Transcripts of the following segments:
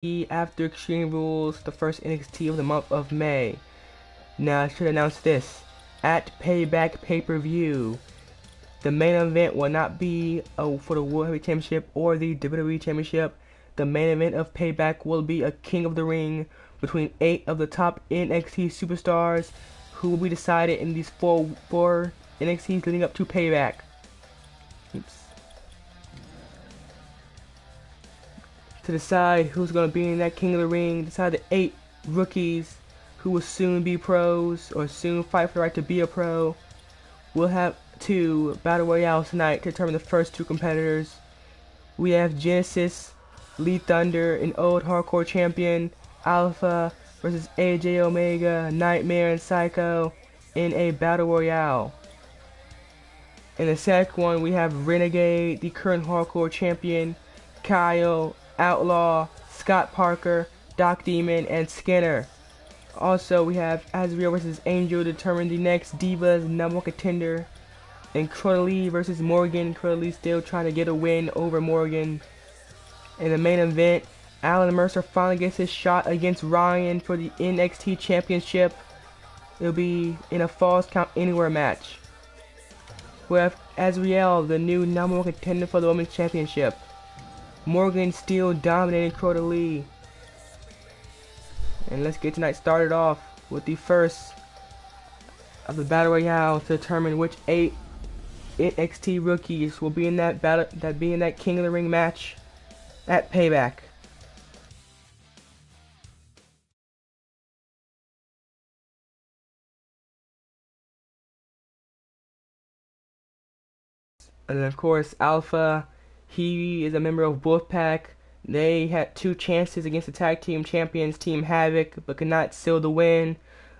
after Extreme Rules, the first NXT of the month of May. Now I should announce this. At Payback Pay-Per-View, the main event will not be for the World Heavyweight Championship or the WWE Championship. The main event of Payback will be a King of the Ring between 8 of the top NXT superstars who will be decided in these four NXTs leading up to Payback. Oops. To decide who's going to be in that King of the Ring, decide the 8 rookies who will soon be pros or soon fight for the right to be a pro. We'll have 2 Battle Royales tonight to determine the first 2 competitors. We have Genesis, Lee Thunder, an old hardcore champion, Alpha versus AJ Omega, Nightmare, and Psycho in a Battle Royale. In the second one, we have Renegade, the current hardcore champion, Kyle, Outlaw, Scott Parker, Doc Demon, and Skinner. Also, we have Azrael versus Angel to determine the next Divas #1 contender. And Crowley versus Morgan. Crowley still trying to get a win over Morgan. In the main event, Alan Mercer finally gets his shot against Ryan for the NXT Championship. It'll be in a Falls Count Anywhere match. We have Azrael, the new #1 contender for the Women's Championship. Morgan still dominating Crowley. And let's get tonight started off with the first of the Battle Royale to determine which 8 NXT rookies will be in that King of the Ring match at Payback. And then of course Alpha, he is a member of Wolfpack. They had 2 chances against the tag team champions Team Havoc, but could not seal the win.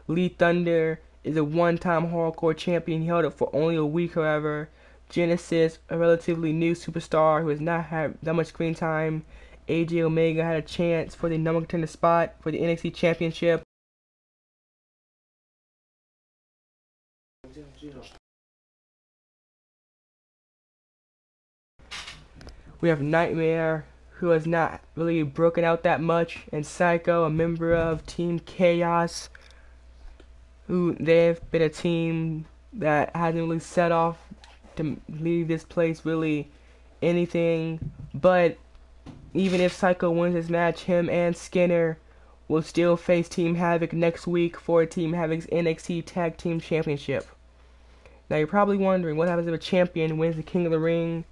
Lee Thunder is a one-time hardcore champion. He held it for only a week, however. Genesis, a relatively new superstar who has not had that much screen time. AJ Omega had a chance for the #1 contender spot for the NXT Championship. We have Nightmare, who has not really broken out that much, and Psycho, a member of Team Chaos, who they've been a team that hasn't really set off to leave this place really anything. But even if Psycho wins this match, him and Skinner will still face Team Havoc next week for Team Havoc's NXT Tag Team Championship. Now you're probably wondering what happens if a champion wins the King of the Ring.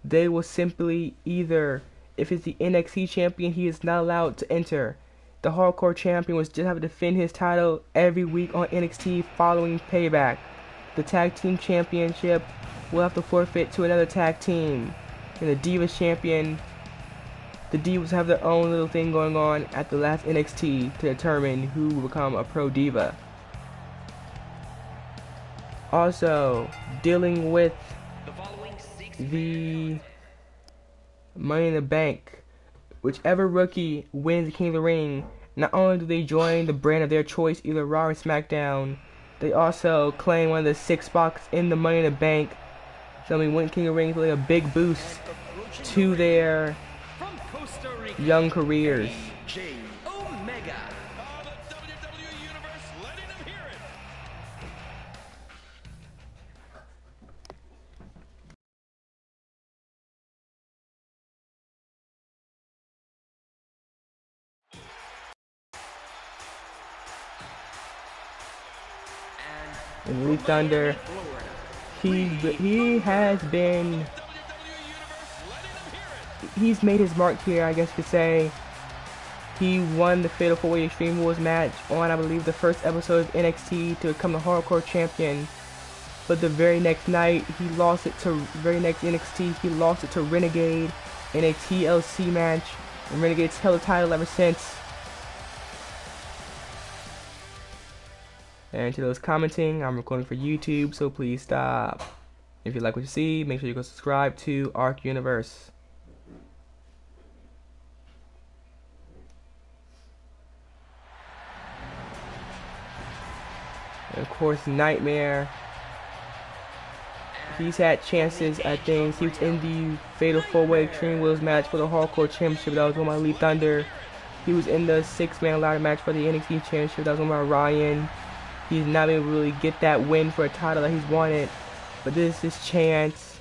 They will simply either, if it's the NXT champion, he is not allowed to enter. The hardcore champion will just have to defend his title every week on NXT following Payback. The tag team championship will have to forfeit to another tag team. And the Divas champion, the Divas have their own little thing going on at the last NXT to determine who will become a pro diva. Also, dealing with the Money in the Bank, whichever rookie wins the King of the Ring, not only do they join the brand of their choice, either Raw or SmackDown, they also claim one of the 6 spots in the Money in the Bank. So when winning King of the Ring is really a big boost to their young careers. And Lee Thunder, he's made his mark here, I guess you could say. He won the Fatal 4-Way Extreme Rules match on, I believe, the first episode of NXT to become the hardcore champion. But the very next night, he lost it to Renegade in a TLC match. And Renegade's held the title ever since. And to those commenting, I'm recording for YouTube, so please stop. If you like what you see, make sure you go subscribe to Arc Universe. And of course, Nightmare. He's had chances at things. He was in the Fatal 4-Way Extreme Rules match for the Hardcore Championship that was won by Lee Thunder. he was in the 6-man ladder match for the NXT Championship. That was won by Ryan. He's not able to really get that win for a title that he's wanted. But this is his chance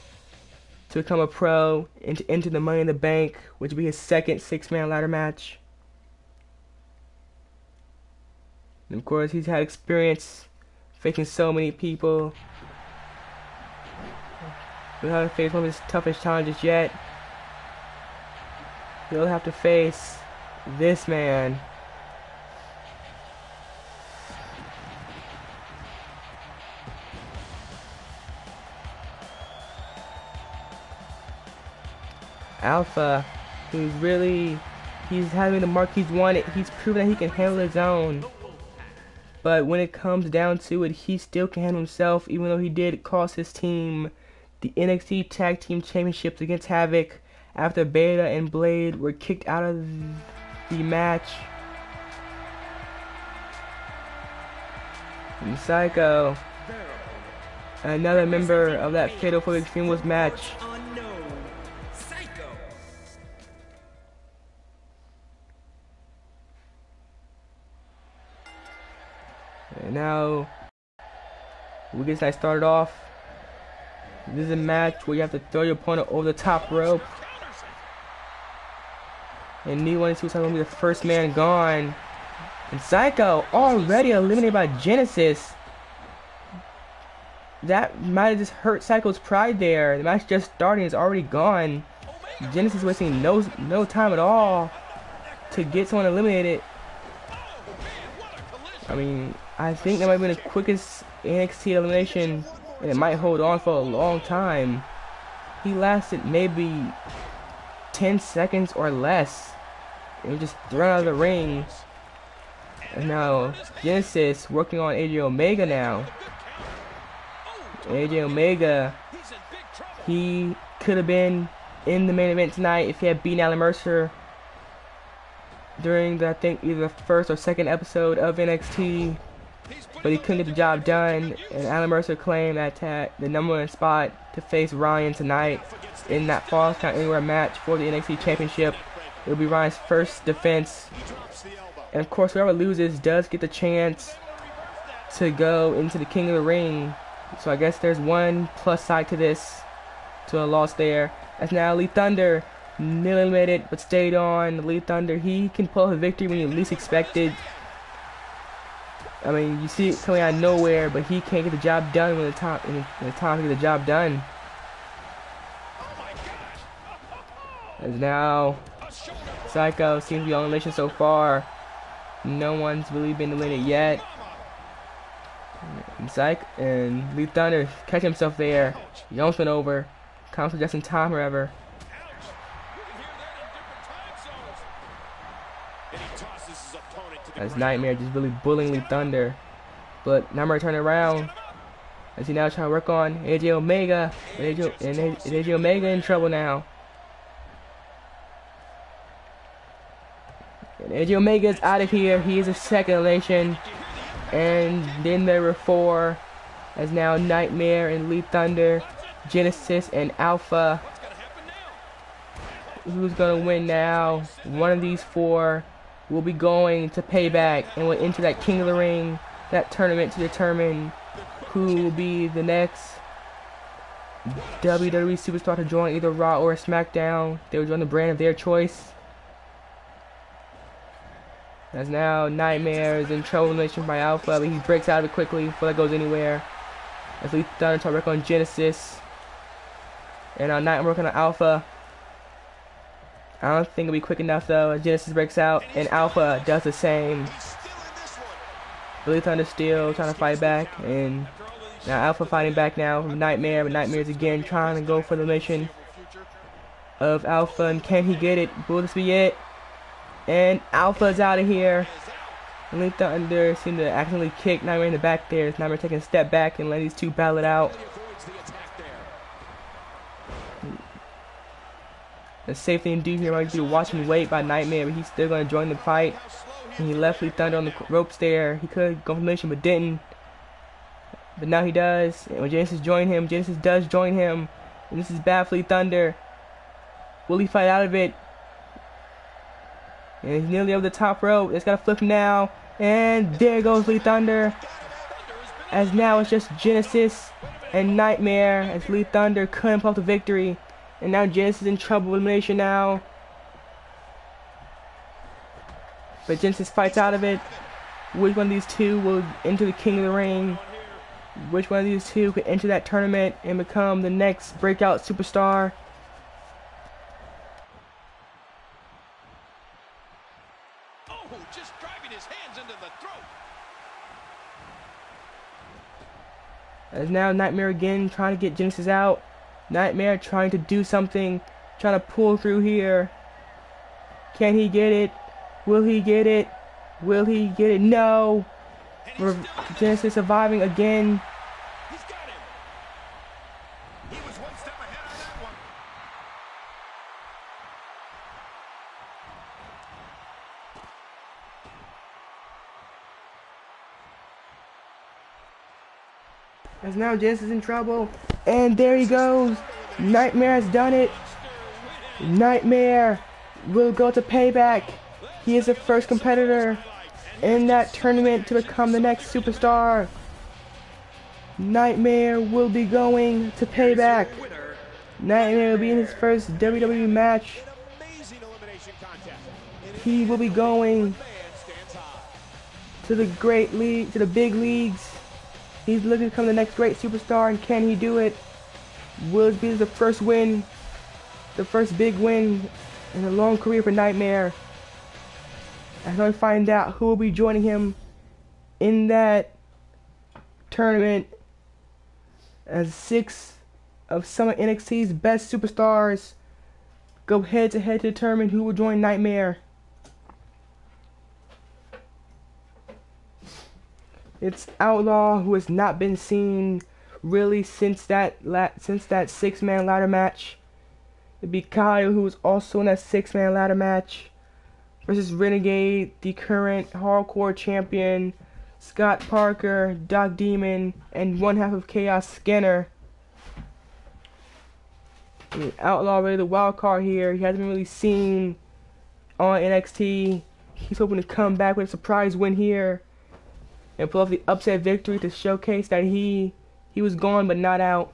to become a pro and to enter the Money in the Bank, which will be his second 6-man ladder match. And of course, he's had experience facing so many people. He'll have to face one of his toughest challenges yet. He'll have to face this man. Alpha, he's having the mark he's wanted. He's proven that he can handle his own. But when it comes down to it, he still can handle himself, even though he did cost his team the NXT Tag Team Championships against Havoc after Beta and Blade were kicked out of the match. And Psycho, another member of that Fatal 4 Extreme Rules match. And now we get that started off. This is a match where you have to throw your opponent over the top rope. And neither one of these two is going to be the first man gone. And Psycho already eliminated by Genesis. That might have just hurt Psycho's pride there. The match just starting, is already gone. Genesis wasting no time at all to get someone eliminated. I mean, I think that might have been the quickest NXT elimination, and it might hold on for a long time. He lasted maybe 10 seconds or less. It was just thrown out of the ring. And now Genesis working on AJ Omega now. AJ Omega, he could have been in the main event tonight if he had beaten Alan Mercer during the, I think, either the first or second episode of NXT. But he couldn't get the job done, and Alan Mercer claimed that the #1 spot to face Ryan tonight in that Falls Count Anywhere match for the NXT Championship. It'll be Ryan's first defense. And of course, whoever loses does get the chance to go into the King of the Ring. So I guess there's one plus side to this, to a loss there. As now Elite Thunder, nearly eliminated, but stayed on. Elite Thunder, he can pull a victory when you least expect it. I mean, you see it coming out of nowhere, but he can't get the job done when the time to get the job done. As now, Psycho seems to be on elimination so far. No one's really been eliminated yet. And Elite Thunder catch himself there. He almost went over. Comes just in time, however. As Nightmare just really bullying Elite Thunder. But Nightmare turning around as he now trying to work on AJ Omega. AJ Omega in trouble now. And AJ Omega is out of here. He is a second elimination. And then there were 4. As now Nightmare and Elite Thunder, Genesis and Alpha. Who's gonna win now? One of these 4 will be going to Payback and will enter that King of the Ring, that tournament, to determine who will be the next WWE superstar to join either Raw or SmackDown. They will join the brand of their choice. As now Nightmare is in trouble by Alpha, but he breaks out of it quickly before that goes anywhere. As Elite Thunder try to work on Genesis. And Nightmare working on Alpha. I don't think it'll be quick enough though, as Genesis breaks out and Alpha does the same. Elite Thunder still trying to fight back, and now Alpha fighting back now from Nightmare, but Nightmare's again trying to go for the mission of Alpha, and can he get it? Will this be it? And Alpha's out of here. Elite Thunder seemed to accidentally kick Nightmare in the back there. Nightmare taking a step back and let these two battle it out. The safe thing to do here might be to watch him wait by Nightmare, but he's still going to join the fight. And he left Elite Thunder on the ropes there. He could go for the mission, but didn't. But now he does. And when Genesis joined him, Genesis does join him. And this is bad for Elite Thunder. Will he fight out of it? And he's nearly over the top rope. It's got to flip now. And there goes Lee Thunder. As now it's just Genesis and Nightmare as Lee Thunder couldn't pull off the victory. And now Genesis is in trouble with elimination now. But Genesis fights out of it. Which one of these two will enter the King of the Ring? Which one of these two could enter that tournament and become the next breakout superstar? Oh, just driving his hands into the throat. As now Nightmare again trying to get Genesis out. Nightmare trying to do something, trying to pull through here. Can he get it? Will he get it? Will he get it? No. Genesis surviving again. He's got him. He was one step ahead on that one. As now Genesis is in trouble. And there he goes. Nightmare has done it. Nightmare will go to Payback. He is the first competitor in that tournament to become the next superstar. Nightmare will be going to Payback. Nightmare will be in his first WWE match. He will be going to the great league, to the big leagues. He's looking to become the next great superstar, and can he do it? Will it be the first win, the first big win in a long career for Nightmare? As I find out who will be joining him in that tournament as 6 of some of NXT's best superstars go head to head to determine who will join Nightmare. It's Outlaw, who has not been seen really since that 6-man ladder match. It'd be Kyle, who was also in that 6-man ladder match, versus Renegade, the current hardcore champion, Scott Parker, Doc Demon, and one half of Chaos Skinner. And Outlaw really the wild card here. He hasn't been really seen on NXT. He's hoping to come back with a surprise win here and pull off the upset victory to showcase that he was gone but not out.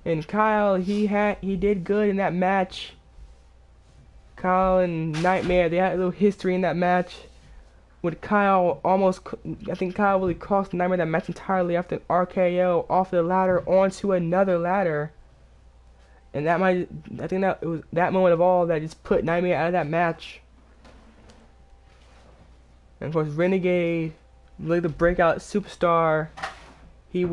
And Kyle, he did good in that match. Kyle and Nightmare, they had a little history in that match. With Kyle I think Kyle really cost Nightmare that match entirely after an RKO off the ladder onto another ladder. And I think that it was that moment of all that just put Nightmare out of that match. And of course, Renegade, really the breakout superstar. He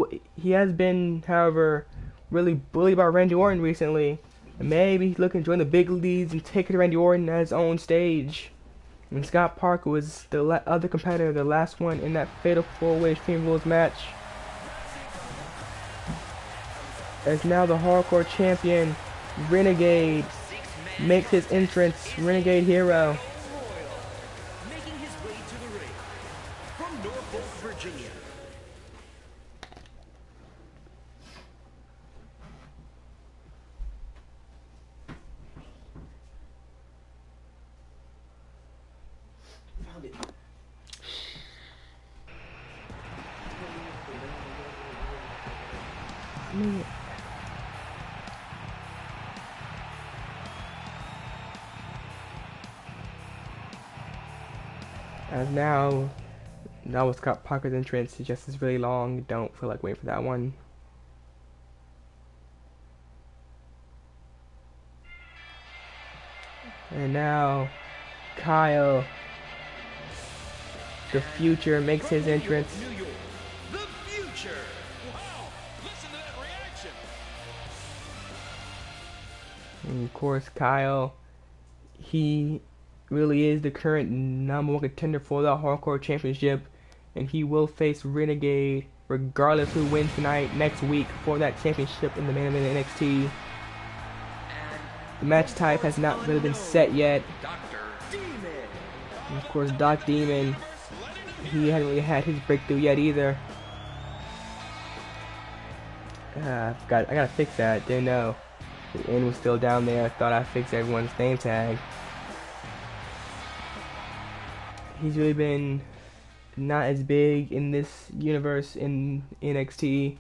has been, however, really bullied by Randy Orton recently. And maybe he's looking to join the big leagues and take it to Randy Orton at his own stage. And Scott Parker was the other competitor, the last one in that fatal 4-way Extreme Rules match. As now the hardcore champion, Renegade, makes his entrance. Renegade Hero. Making his way to the ring from Norfolk, Virginia. As now, that was Scott Parker's entrance. It just is really long. Don't feel like waiting for that one. And now, Kyle, the Future, makes his entrance. The Future. Wow! Listen to that reaction. And of course, Kyle, he really is the current #1 contender for the Hardcore Championship, and he will face Renegade regardless who wins tonight next week for that championship in the main event of NXT. The match type has not really been set yet. And of course, Doc Demon, he hasn't really had his breakthrough yet either. I gotta fix that. Didn't know the N was still down there. Thought I fixed everyone's name tag. He's really been not as big in this universe in NXT.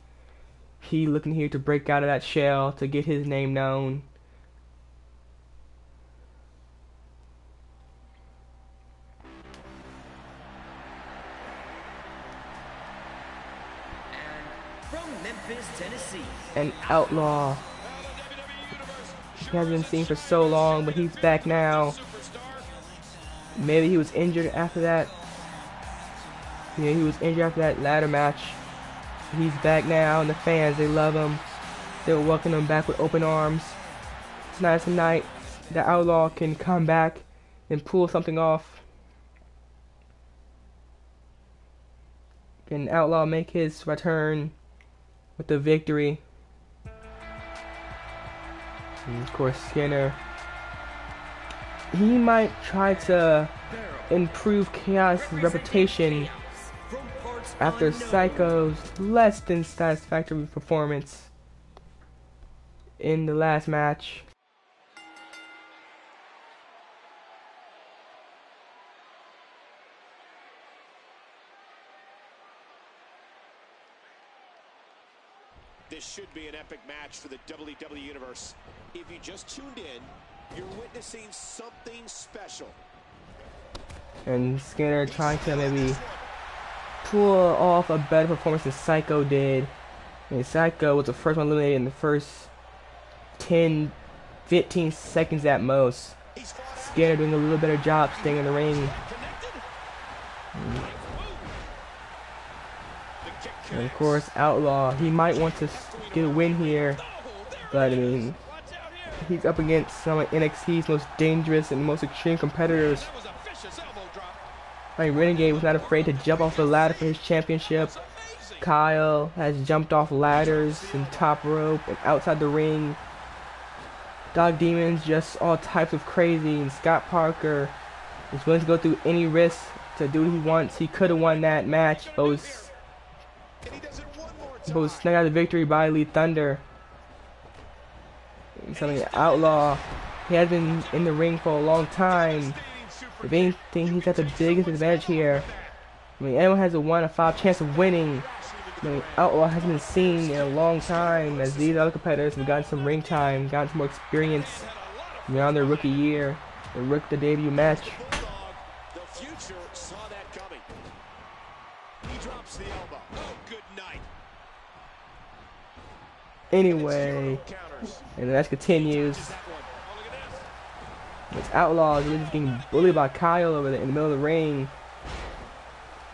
He looking here to break out of that shell to get his name known. From Memphis, Tennessee. An outlaw. He hasn't been seen for so long, but he's back now. Maybe he was injured after that. Yeah, he was injured after that ladder match. He's back now, and the fans, they love him. They'll welcome him back with open arms. Tonight, the outlaw can come back and pull something off. Can outlaw make his return with the victory? And of course, Skinner. He might try to improve Chaos' reputation after Psycho's less than satisfactory performance in the last match. This should be an epic match for the WWE Universe. If you just tuned in, you're witnessing something special. And Skinner trying to maybe pull off a better performance than Psycho did. And Psycho was the first one eliminated in the first 10, 15 seconds at most. Skinner doing a little better job staying in the ring. And of course, Outlaw, he might want to get a win here, but I mean, he's up against some of NXT's most dangerous and most extreme competitors. I mean, Renegade was not afraid to jump off the ladder for his championship. Kyle has jumped off ladders and top rope and outside the ring. Dog Demon's just all types of crazy, and Scott Parker is willing to go through any risk to do what he wants. He could have won that match, but was snug out of the victory by Elite Thunder. Something Outlaw, he has been in the ring for a long time. If anything, he's got the biggest advantage here. I mean, anyone has a 1 in 5 chance of winning. I mean, Outlaw hasn't been seen in a long time, as these other competitors have gotten some ring time, gotten some more experience beyond their rookie year, the debut match. The future saw that coming. He drops the elbow. Oh, good night. Anyway, and the match continues. It's Outlaw really just getting bullied by Kyle over there in the middle of the ring.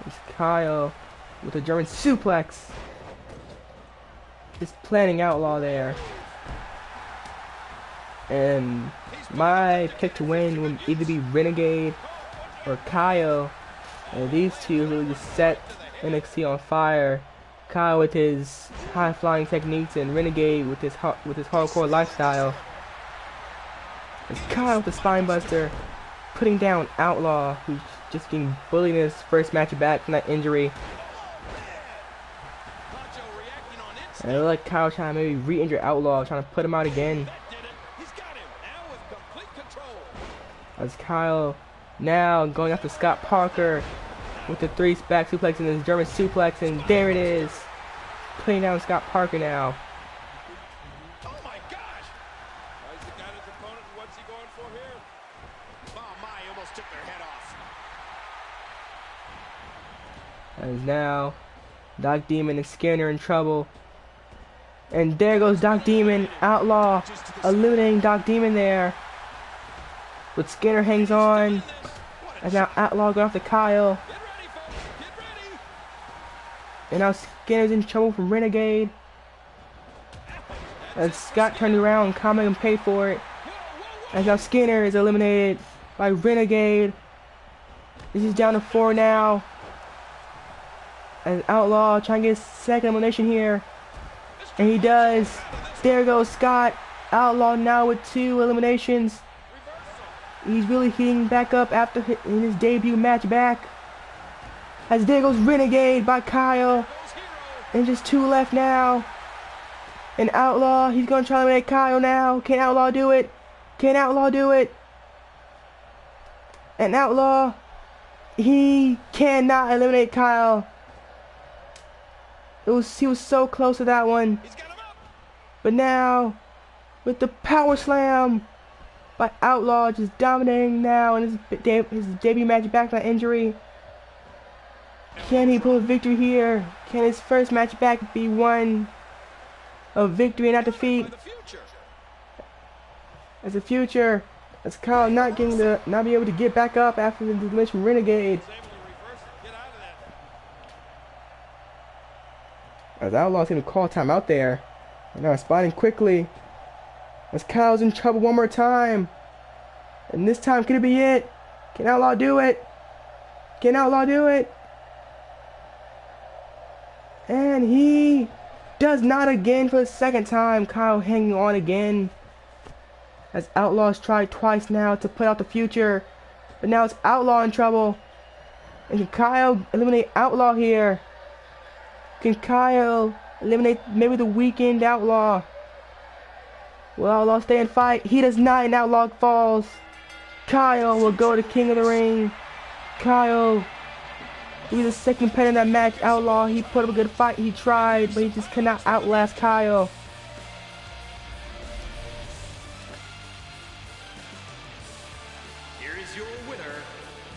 It's Kyle with a German suplex. Just planning Outlaw there. And my pick to win would either be Renegade or Kyle. And these two really just set NXT on fire. Kyle with his high-flying techniques and Renegade with his hardcore lifestyle. It's Kyle with the spinebuster, putting down Outlaw, who's just getting bullied in his first match back from that injury. And I like Kyle trying to maybe re-injure Outlaw, trying to put him out again. As Kyle now going after Scott Parker with the 3 back suplex and his German suplex, and there it is. Putting down Scott Parker now. Oh my gosh! He's got his opponent, and what's he going for here? Oh my, he almost took their head off. As now, Doc Demon and Skinner in trouble. And there goes Doc Demon. Outlaw eliminating Doc Demon there. But Skinner hangs on. And now Outlaw going after Kyle. And now Skinner's in trouble from Renegade. And Scott turned around, Comic and paid for it. And now Skinner is eliminated by Renegade. This is down to 4 now. And Outlaw trying to get his second elimination here. And he does. There goes Scott. Outlaw now with 2 eliminations. He's really heating back up after in his debut match back. As there goes Renegade by Kyle. And just 2 left now. And Outlaw, he's going to try to eliminate Kyle now. Can Outlaw do it? Can Outlaw do it? And Outlaw He cannot eliminate Kyle. He was so close to that one. He's got him up. But now, with the power slam by Outlaw, just dominating now in his debut match back from that injury. Can he pull a victory here? Can his first match back be one of victory and not defeat? As a future, as Kyle not be able to get back up after the elimination from Renegade. As Outlaw's gonna call time out there. And now spotting quickly. As Kyle's in trouble one more time. And this time, can it be it? Can Outlaw do it? Can Outlaw do it? And he does not again for the second time. Kyle hanging on again. As Outlaw's tried twice now to put out the future. But now it's Outlaw in trouble. And can Kyle eliminate Outlaw here? Can Kyle eliminate maybe the weakened Outlaw? Will Outlaw stay and fight? He does not, and Outlaw falls. Kyle will go to King of the Ring. Kyle will be the second competitor in that match. Outlaw, he put up a good fight. He tried, but he just could not outlast Kyle. Here is your winner,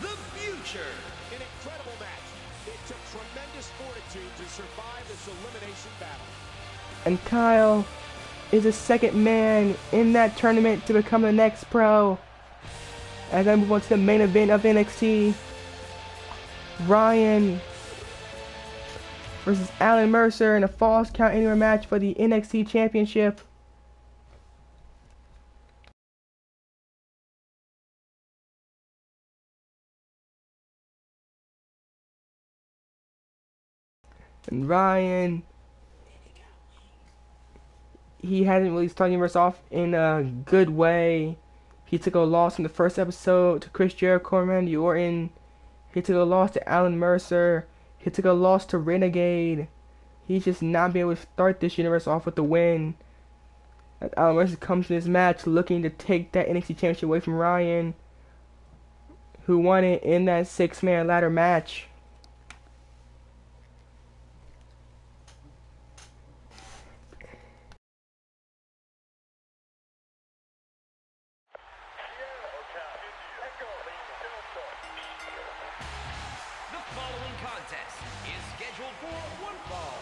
the Future. An incredible match. It took tremendous fortitude to survive this elimination battle. And Kyle is the second man in that tournament to become the next pro. As I move on to the main event of NXT, Ryan versus Alan Mercer in a Falls Count Anywhere match for the NXT Championship. And Ryan, he hasn't really started the universe off in a good way. He took a loss in the first episode to Chris Jericho and Randy Orton. He took a loss to Alan Mercer. He took a loss to Renegade. He's just not been able to start this universe off with the win. As Alan Mercer comes to this match looking to take that NXT Championship away from Ryan, who won it in that 6-man ladder match. The following contest is scheduled for one fall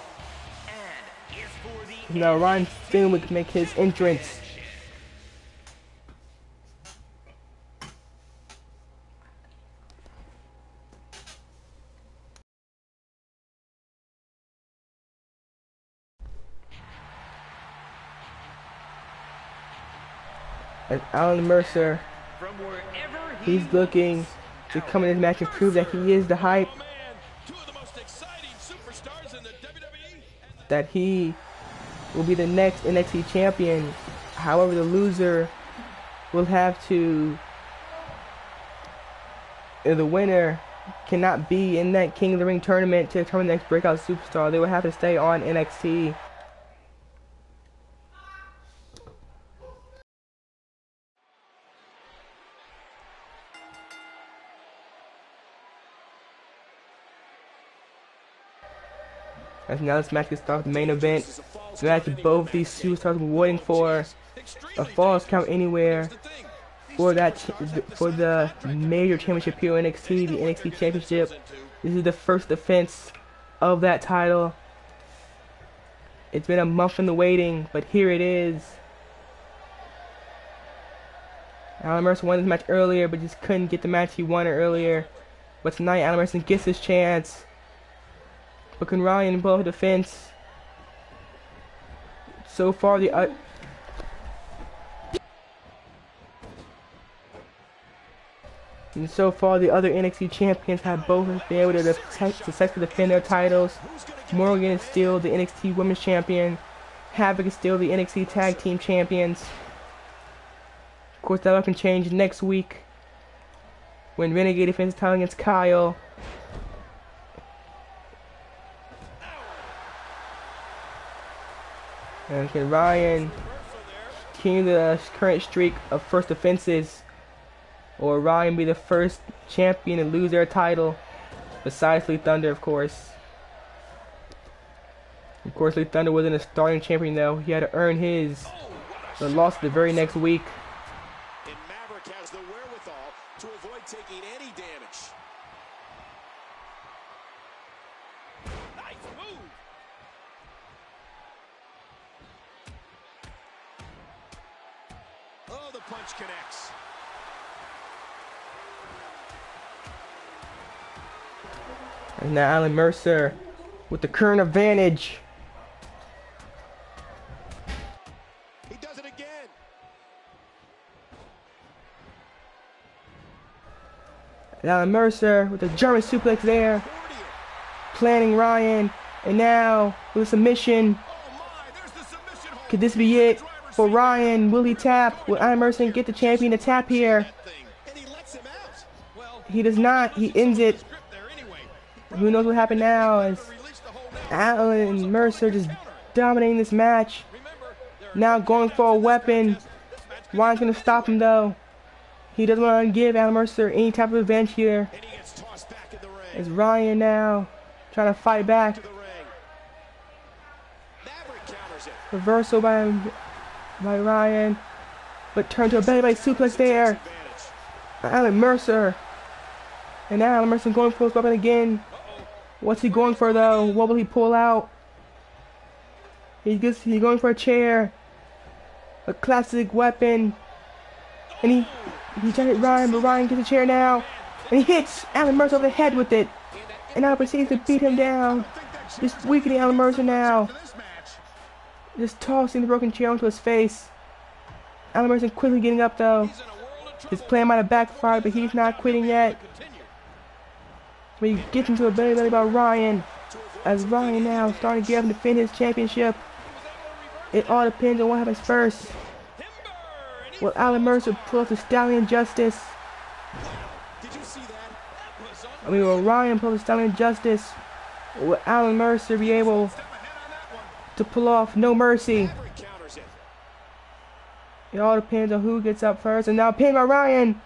and is for the Now Ryan Finley can make his entrance. As Alan Mercer, from wherever he's looking to come in this match and prove that he is the hype, Oh, man. Two of the most exciting superstars in the WWE. that he will be the next NXT champion. However, the loser will have to, the winner cannot be in that King of the Ring tournament to determine the next breakout superstar. They will have to stay on NXT. As now this match gets started with the main event. The match both these superstars were waiting for, a Falls Count Anywhere for the major championship here in NXT, the NXT Championship. This is the first defense of that title. It's been a month in the waiting, but here it is. Alan Mercer won this match earlier, but just couldn't get the match he wanted earlier. But tonight, Alan Mercer gets his chance. But can Ryan pull off defense? So far, the other NXT champions have both been able to successfully defend their titles. Morgan is still the NXT Women's Champion. Havoc is still the NXT Tag Team Champions. Of course, that all can change next week when Renegade defends his title against Kyle. And can Ryan continue the current streak of first defenses Or Ryan be the first champion to lose their title, besides Lee Thunder, of course. Of course, Lee Thunder wasn't a starting champion though. He had to earn his. So lost the very next week. And Maverick has the wherewithal to avoid taking any damage. Nice move. Oh, the punch connects. And now Alan Mercer with the current advantage. He does it again. And Alan Mercer with the German suplex there, planning Ryan, and now with a submission. Could this be it for Ryan? Will he tap? Will Alan Mercer get the champion to tap here? And he lets him out. He does not. He ends it. Who knows what happened now as Alan Mercer just dominating this match. Now going for a weapon. Ryan's going to stop him though. He doesn't want to give Alan Mercer any type of advantage here. And he gets tossed back in the ring. As Ryan now trying to fight back. To the ring. Maverick counters it. Reversal by Ryan. But turned to a belly suplex there. Advantage. Alan Mercer. And now Alan Mercer going for his weapon again. What's he going for though? What will he pull out? He's going for a chair. A classic weapon. And he tries to hit Ryan, but Ryan gets a chair now. And he hits Alan Mercer over the head with it. And now proceeds to beat him down. Just weakening Alan Mercer now. Just tossing the broken chair onto his face. Alan Mercer quickly getting up though. His plan might have backfired, but he's not quitting yet. But he gets into a belly by Ryan. As Ryan now starting to get up and defend his championship. It all depends on what happens first. Will Alan Mercer pull off the Stallion Justice? Did you see that? Will Ryan pull the Stallion Justice? Or will Alan Mercer be able to pull off No Mercy? Maverick counters it. It all depends on who gets up first. And now pinned by Ryan.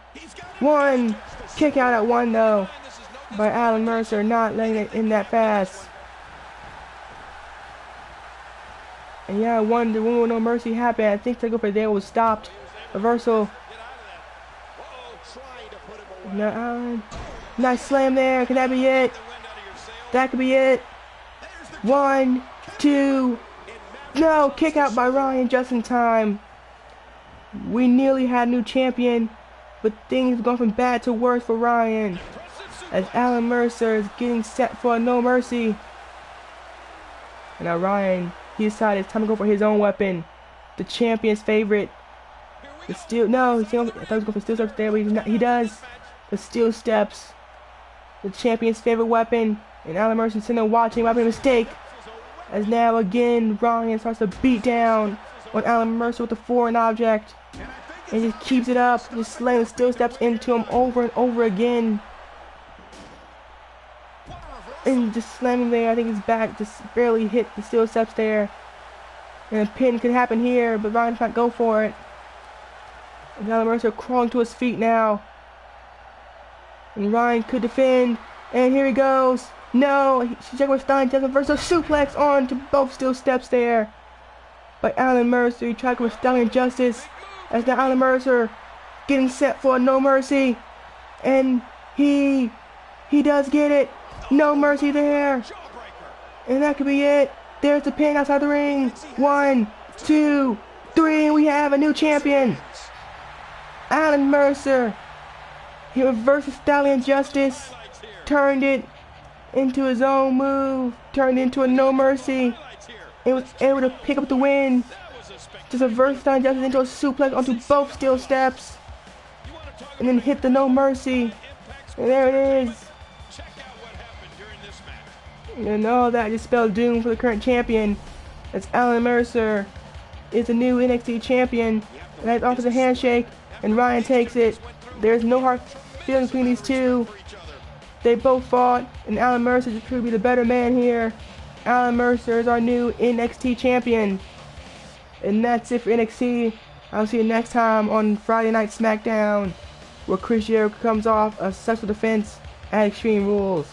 One. Kick out at one though. By Alan Mercer, not letting it in that fast. And yeah, one with No Mercy happened. I think Takeover there was stopped. Reversal. Now Alan. Nice slam there. Can that be it? That could be it. 1, 2. No, kick out by Ryan just in time. We nearly had a new champion, but things have gone from bad to worse for Ryan. As Alan Mercer is getting set for a No Mercy. And now Ryan, he decided it's time to go for his own weapon. The champion's favorite. The steel, no, I thought he was going for steel steps there, but he's not, he does. The steel steps. The champion's favorite weapon. And Alan Mercer sitting there watching, might be a mistake. As now again, Ryan starts to beat down on Alan Mercer with the foreign object. And just keeps it up, just slamming steel steps into him over and over again. And just slamming there. I think his back just barely hit the steel steps there. And a pin could happen here, but Ryan's not go for it. And Alan Mercer crawling to his feet now. And Ryan could defend. And here he goes. No, she's checking with Stein, just reverse a suplex on to both steel steps there. By Alan Mercer, he tried to go with Stallion Justice. As now Alan Mercer getting set for a No Mercy. And he does get it. No Mercy there. And that could be it. There's the pin outside the ring. 1, 2, 3, and we have a new champion. Alan Mercer. He reversed the Stallion Justice. Turned it into his own move. Turned it into a No Mercy. And was able to pick up the win. Just reverse Stallion Justice into a suplex onto both steel steps. And then hit the No Mercy. And there it is. And all that just spelled doom for the current champion. As Alan Mercer is the new NXT champion. And that offers a handshake. And Ryan takes it. There's no hard feelings between these two. They both fought. And Alan Mercer just proved to be the better man here. Alan Mercer is our new NXT champion. And that's it for NXT. I'll see you next time on Friday Night SmackDown. where Chris Jericho comes off a successful defense at Extreme Rules.